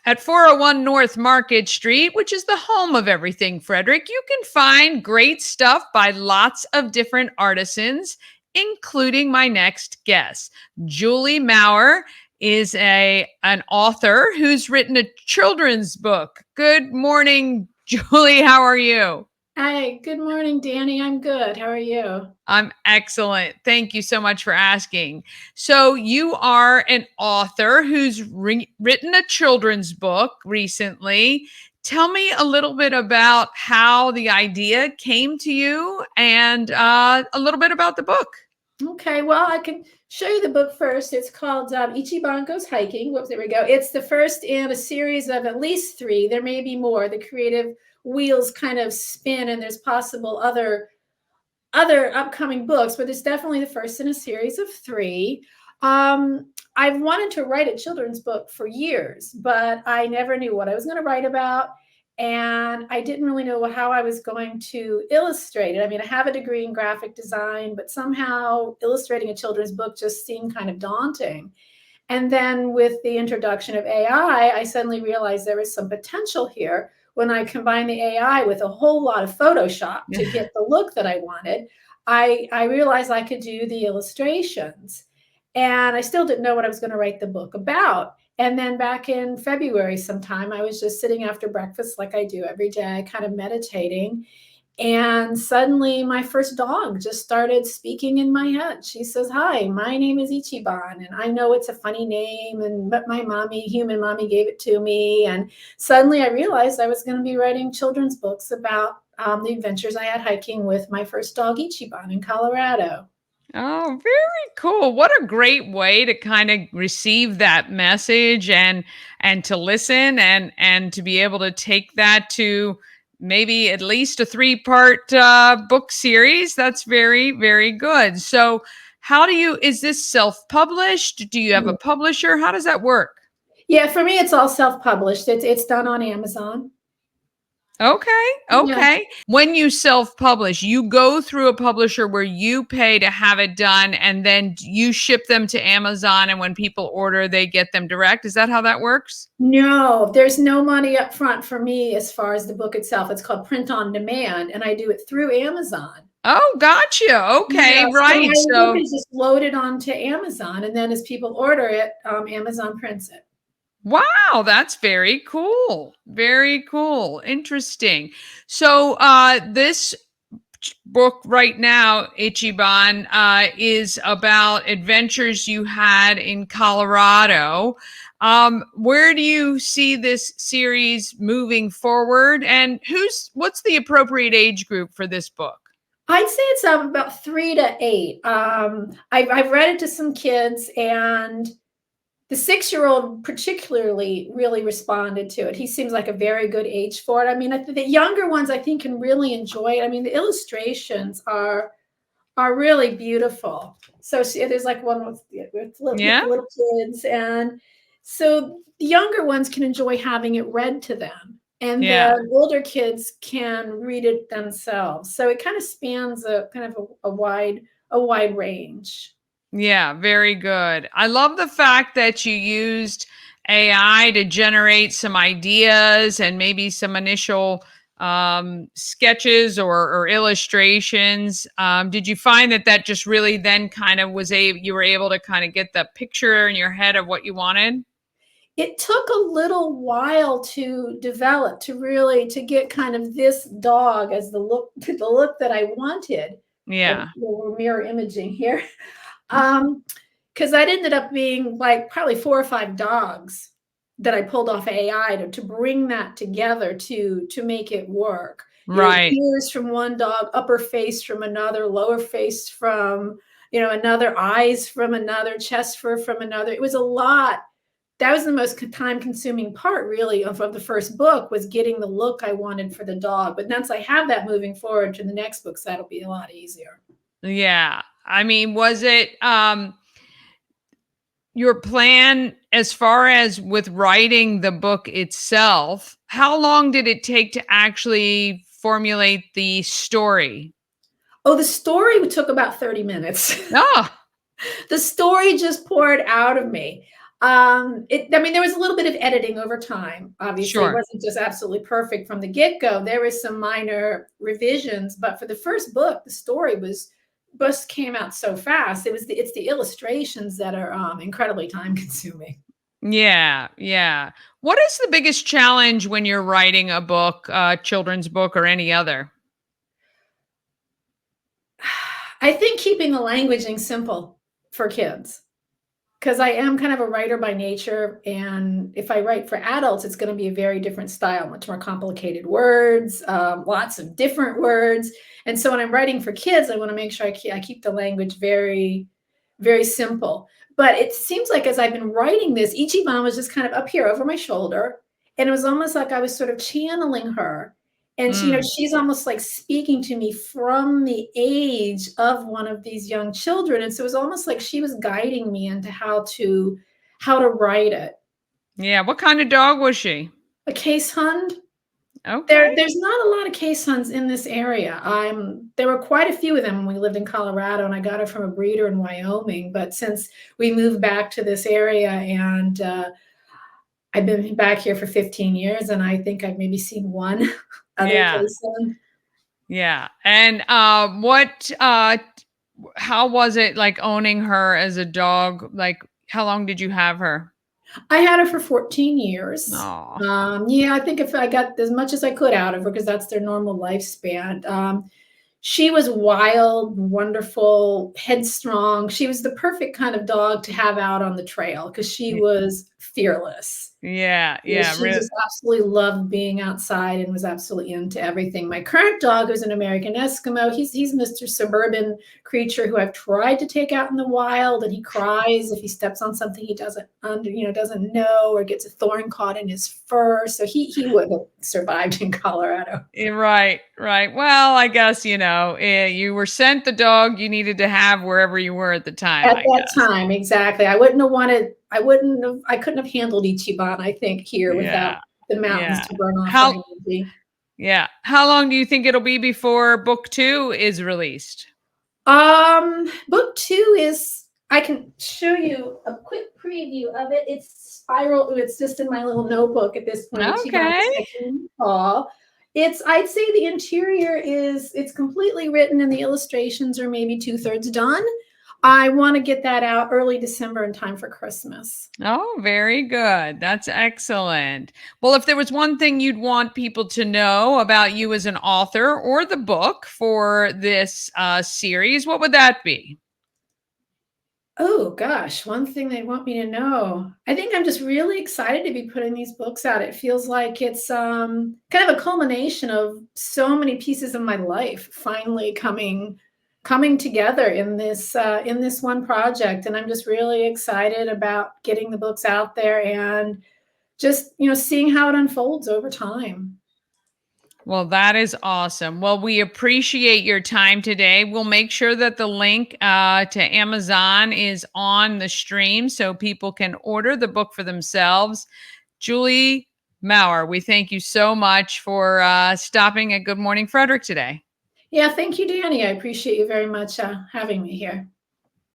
At 401 North Market Street, which is the home of everything Frederick, you can find great stuff by lots of different artisans, including my next guest. Julie Maurer is an author who's written a children's book. Good morning, Julie. How are you? Hi, good morning, Danny. I'm good. How are you? I'm excellent. Thank you so much for asking. So, you are an author who's written a children's book recently. Tell me a little bit about how the idea came to you and a little bit about the book. Okay, well, I can show you the book first. It's called Ichiban Goes Hiking. Whoops, there we go. It's the first in a series of at least three. There may be more. The creative wheels kind of spin, and there's possible other upcoming books, but it's definitely the first in a series of three. I've wanted to write a children's book for years, but I never knew what I was going to write about. And I didn't really know how I was going to illustrate it. I mean, I have a degree in graphic design, but somehow illustrating a children's book just seemed kind of daunting. And then with the introduction of AI, I suddenly realized there was some potential here when I combined the AI with a whole lot of Photoshop to get the look that I wanted. I realized I could do the illustrations. And I still didn't know what I was going to write the book about. And then back in February sometime, I was just sitting after breakfast like I do every day, kind of meditating. And suddenly my first dog just started speaking in my head. She says, "Hi, my name is Ichiban." And I know it's a funny name, but my mommy, human mommy, gave it to me. And suddenly I realized I was going to be writing children's books about the adventures I had hiking with my first dog, Ichiban, in Colorado. Oh, very cool. What a great way to kind of receive that message and to listen and to be able to take that to maybe at least a three-part book series. That's very, very good. So, how do you is this self-published? Do you have a publisher? How does that work? Yeah, for me, it's all self-published. It's done on Amazon. Okay, Yeah. okay. When you self-publish, you go through a publisher where you pay to have it done and then you ship them to Amazon, and when people order, they get them direct. Is that how that works? No, there's no money up front for me as far as the book itself. It's called print on demand, and I do it through Amazon. Oh, gotcha. Yeah, Okay, so right. my book So, is just loaded onto Amazon, and then as people order it, Amazon prints it. wow, that's very cool. Very cool. Interesting. So, this book right now, Ichiban, is about adventures you had in Colorado. Where do you see this series moving forward? And what's the appropriate age group for this book? I'd say it's about 3 to 8. I've read it to some kids, and the 6-year-old particularly really responded to it. He seems like a very good age for it. I mean, the younger ones I think can really enjoy it. I mean, the illustrations are really beautiful. So there's like one with Yeah. little kids, and so the younger ones can enjoy having it read to them, and Yeah. the older kids can read it themselves. So it kind of spans a kind of a wide range. Yeah, very good. I love the fact that you used AI to generate some ideas and maybe some initial sketches or illustrations. Did you find that that just really then kind of you were able to kind of get the picture in your head of what you wanted? It took a little while to develop, to really to get kind of this dog as the look that I wanted. Yeah. We're mirror imaging here. Um, because that ended up being like probably 4 or 5 dogs that I pulled off AI to bring that together to make it work. You know, Right. ears from one dog, upper face from another, lower face from, another, eyes from another, chest fur from another. It was a lot. That was the most time consuming part really of the first book, was getting the look I wanted for the dog. But once I have that, moving forward to the next books, that'll be a lot easier. Yeah. I mean, was it your plan as far as with writing the book itself? How long did it take to actually formulate the story? Oh, the story took about 30 minutes. Oh, The story just poured out of me. I mean, there was a little bit of editing over time. Obviously, it Sure. wasn't just absolutely perfect from the get-go. There was some minor revisions, but for the first book, the story was just came out so fast. It's the illustrations that are incredibly time consuming. Yeah, yeah. What is the biggest challenge when you're writing a book, children's book or any other? I think keeping the languaging simple for kids. Because I am kind of a writer by nature, and if I write for adults, it's going to be a very different style, much more complicated words, lots of different words. And so when I'm writing for kids, I want to make sure I keep the language very, very simple. But it seems like as I've been writing this, Ichiban was just kind of up here over my shoulder, and it was almost like I was sort of channeling her. And she, Mm, she's almost like speaking to me from the age of one of these young children. And so it was almost like she was guiding me into how to write it. yeah. What kind of dog was she? A case hund. Okay. There's not a lot of case hunts in this area. There were quite a few of them when we lived in Colorado, and I got her from a breeder in Wyoming. But since we moved back to this area, and I've been back here for 15 years, and I think I've maybe seen one other Yeah, case hunt. yeah. And how was it like owning her as a dog? Like, how long did you have her? I had her for 14 years. Oh, Yeah, I think if I got as much as I could out of her, because that's their normal lifespan. She was wild, wonderful, headstrong. She was the perfect kind of dog to have out on the trail because she was fearless. yeah, Yeah, yeah. she just absolutely loved being outside and was absolutely into everything. My current dog, who's an American Eskimo, he's Mr. Suburban creature who I've tried to take out in the wild, and he cries if he steps on something he doesn't know, or gets a thorn caught in his fur. So he wouldn't have survived in Colorado. Right, right. Well, I guess, you were sent the dog you needed to have wherever you were at the time, At I that guess. time, exactly. I couldn't have handled Ichiban, I think, here without Yeah, the mountains yeah. to burn off her How energy. yeah. How long do you think it'll be before book 2 is released? Book 2 is I can show you a quick preview of it. It's spiral. It's just in my little notebook at this point. Ichiban Okay. is Second Fall. I'd say the interior it's completely written and the illustrations are maybe two-thirds done. I want to get that out early December in time for Christmas. Oh, very good. That's excellent. Well, if there was one thing you'd want people to know about you as an author or the book for this series, what would that be? Oh gosh, one thing they want me to know. I think I'm just really excited to be putting these books out. It feels like it's kind of a culmination of so many pieces of my life finally coming together in this one project, and I'm just really excited about getting the books out there and just, seeing how it unfolds over time. Well, that is awesome. Well, we appreciate your time today. We'll make sure that the link to Amazon is on the stream so people can order the book for themselves. Julie Maurer, we thank you so much for stopping at Good Morning Frederick today. Yeah, thank you, Danny. I appreciate you very much having me here.